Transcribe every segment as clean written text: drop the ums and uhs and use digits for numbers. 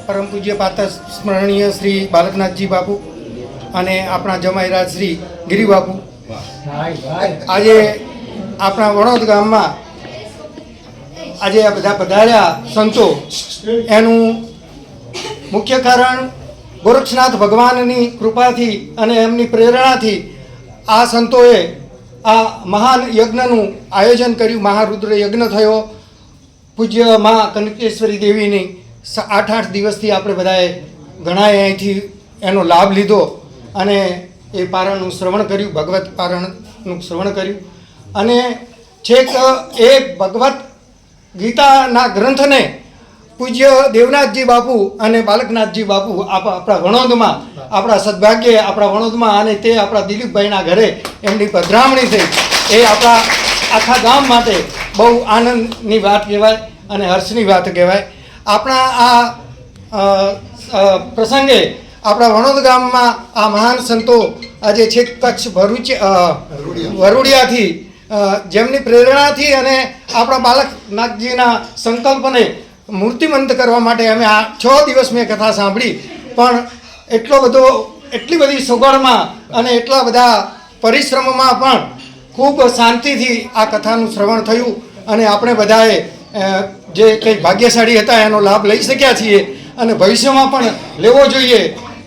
પરમ પૂજ્ય પાતા સ્મરણીય શ્રી બાલકનાથજી બાપુ અને આપણા જમાઈરાજ શ્રી ગિરી બાપુ આજે આપણા વણોદ ગામમાં આજે આ બધા પધાર્યા સંતો એનું મુખ્ય કારણ ગોરક્ષનાથ ભગવાનની કૃપાથી અને એમની પ્રેરણાથી આ સંતોએ આ મહાન યજ્ઞનું આયોજન કર્યું. મહારુદ્ર યજ્ઞ થયો પૂજ્ય મા કનકેશ્વરી દેવીની 8 દિવસથી આપણે બધાએ ઘણાએ અહીંથી એનો લાભ લીધો અને એ પારણનું શ્રવણ કર્યું, ભગવત પારણનું શ્રવણ કર્યું અને છેક એ ભગવત ગીતાના ગ્રંથને પૂજ્ય દેવનાથજી બાપુ અને બાલકનાથજી બાપુ આપણા વણોદમાં, આપણા સદભાગ્યે આપણા વણોદમાં અને તે આપણા દિલીપભાઈના ઘરે એમની પધરામણી થઈ એ આપણા આખા ગામ માટે બહુ આનંદની વાત કહેવાય અને હર્ષની વાત કહેવાય. આપણા આ પ્રસંગે આપણા વણોદ ગામમાં આ મહાન સંતો આજે છેક કચ્છ ભરૂચ વરુડિયાથી જેમની પ્રેરણાથી અને આપણા બાલકનાથજીના સંકલ્પને મૂર્તિમંત કરવા માટે અમે આ 6 દિવસ મેં કથા સાંભળી, પણ એટલી બધી સગવડમાં અને એટલા બધા પરિશ્રમમાં પણ ખૂબ શાંતિથી આ કથાનું શ્રવણ થયું અને આપણે બધાએ જે કંઈ ભાગ્યશાળી હતા એનો લાભ લઈ શક્યા છીએ અને ભવિષ્યમાં પણ લેવો જોઈએ.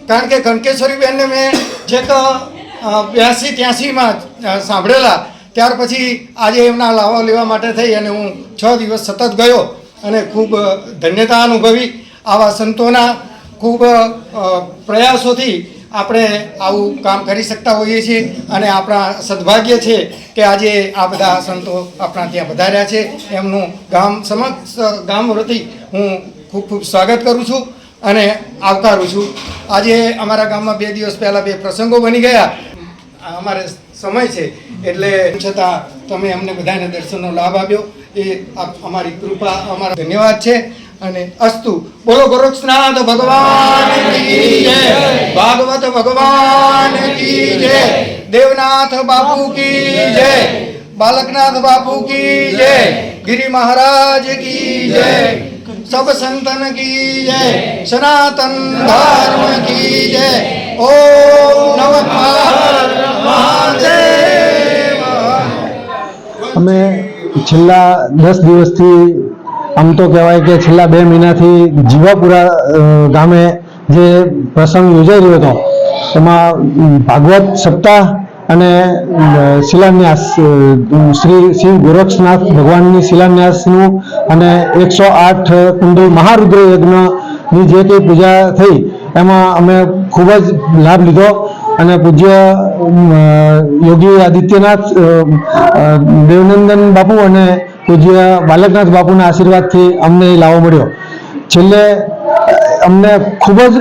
કારણ કે કનકેશ્વરીબેનને મેં જે 82-83માં સાંભળેલા, ત્યાર પછી આજે એમના લાવો લેવા માટે થઈ અને હું 6 દિવસ સતત ગયો અને ખૂબ ધન્યતા અનુભવી. આવા સંતોના ખૂબ પ્રયાસોથી આપણે આવું કામ કરી શકતા હોઈએ છીએ અને આપણા સદભાગ્ય છે કે આજે આ બધા સંતો આપણા ત્યાં વધાર્યા છે. એમનું ગામ વતી હું ખૂબ ખૂબ સ્વાગત કરું છું અને આવકારું છું. આજે અમારા ગામમાં 2 દિવસ પહેલાં 2 પ્રસંગો બની ગયા. અમારે સમય છે એટલે છતાં તમે અમને બધાને દર્શનનો લાભ આપ્યો એ અમારી કૃપા, અમારો ધન્યવાદ છે. અને અસ્તુ. બોલો ગોરક્ષનાથ ભગવાન કી જય, ભાગવત ભગવાન કી જય, દેવનાથ બાપુ કી જય, બાલકનાથ બાપુ કી જય, गिरी महाराज की जय, सब संतन की जय, सनातन धर्म की जय. ओम नमः महादेव. અમે છેલ્લા 10 દિવસથી, આમ તો કહેવાય કે છેલ્લા 2 મહિનાથી જીવાપુરા ગામે જે પ્રસંગ યોજાઈ રહ્યો હતો એમાં ભાગવત સપ્તાહ અને શિલાન્યાસ શ્રી ગોરક્ષનાથ ભગવાનની શિલાન્યાસનું અને 108 કુંડલ મહારુદ્ર યજ્ઞની જે કંઈ પૂજા થઈ એમાં અમે ખૂબ જ લાભ લીધો અને પૂજ્ય યોગી આદિત્યનાથ દેવનંદન બાપુ અને પૂજ્ય બાલકનાથ બાપુના આશીર્વાદથી અમને લાવો મળ્યો. છેલ્લે અમને ખૂબ જ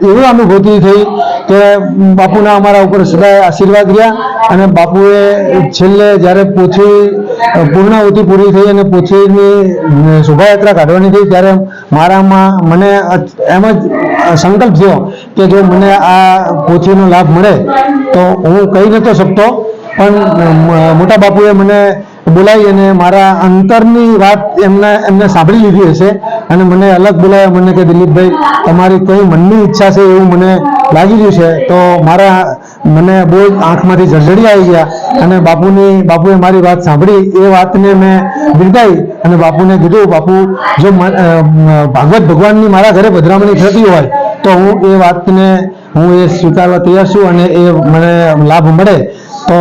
એવી અનુભૂતિ થઈ કે બાપુના અમારા ઉપર સદાય આશીર્વાદ રહ્યા અને બાપુએ છેલ્લે જ્યારે પોથી પૂર્ણાહુતિ પૂરી થઈ અને પોથીની શોભાયાત્રા કાઢવાની થઈ ત્યારે મને એમ જ સંકલ્પ થયો કે જો મને આ પોથીનો લાભ મળે તો હું કહી નહોતો શકતો, પણ મોટા બાપુએ મને બોલાવી અને મારા અંતરની વાત એમને સાંભળી લીધી હશે અને મને અલગ બોલાવ્યા. મને કે દિલીપભાઈ, તમારી કઈ મનની ઈચ્છા છે એવું મને લાગી રહ્યું છે. તો મને બહુ આંખમાંથી જળજળી આવી ગયા અને બાપુએ મારી વાત સાંભળી. એ વાતને મેં બિરદાવી અને બાપુને કીધું, બાપુ જો ભાગવત ભગવાનની મારા ઘરે પધરામણી થતી હોય તો હું એ સ્વીકારવા તૈયાર છું અને એ મને લાભ મળે તો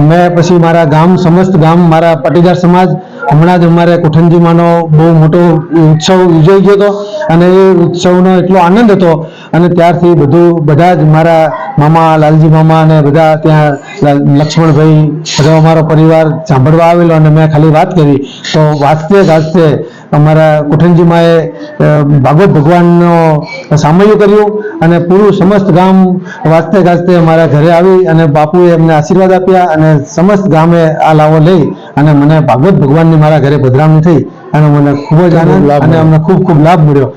મેં પછી મારા સમસ્ત ગામ, મારા પાટીદાર સમાજ, હમણાં જ અમારે કોઠંજીમાંનો બહુ મોટો ઉત્સવ યોજાઈ ગયો હતો અને એ ઉત્સવનો એટલો આનંદ હતો અને ત્યારથી બધા જ મારા મામા, લાલજી મામા અને બધા ત્યાં લક્ષ્મણભાઈ, બધો અમારો પરિવાર સાંભળવા આવેલો અને મેં ખાલી વાત કરી તો વાજતે અમારા કોઠંજીમાએ ભાગવત ભગવાનનો સામયું કર્યું અને પૂરું સમસ્ત ગામ વાજતે અમારા ઘરે આવી અને બાપુએ એમને આશીર્વાદ આપ્યા અને સમસ્ત ગામે આ લાવો લઈ અને મને ભાગવત ભગવાનની મારા ઘરે પધરામણી થઈ અને મને ખૂબ જ આનંદ અને અમને ખૂબ લાભ મળ્યો.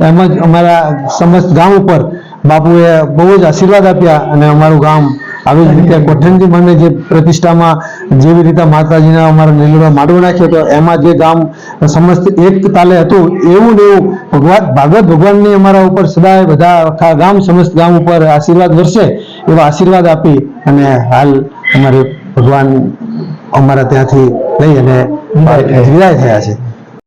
એમ જ અમારા સમસ્ત ગામ ઉપર બાપુએ બહુ જ આશીર્વાદ આપ્યા અને અમારું ગામ આવી જ રીતે કોઠંજી મને જે પ્રતિષ્ઠામાં જેવી રીતે માતાજીના અમારો નીલોડો માંડવો નાખ્યો હતો એમાં જે ગામ સમસ્ત એક તાલે હતું એવું ને એવું ભાગવત ભગવાનની અમારા ઉપર સદાય બધા આખા ગામ સમસ્ત ગામ ઉપર આશીર્વાદ વરસે એવા આશીર્વાદ આપી અને હાલ અમારે ભગવાન અમારા ત્યાંથી લઈ અને વિદાય થયા છે.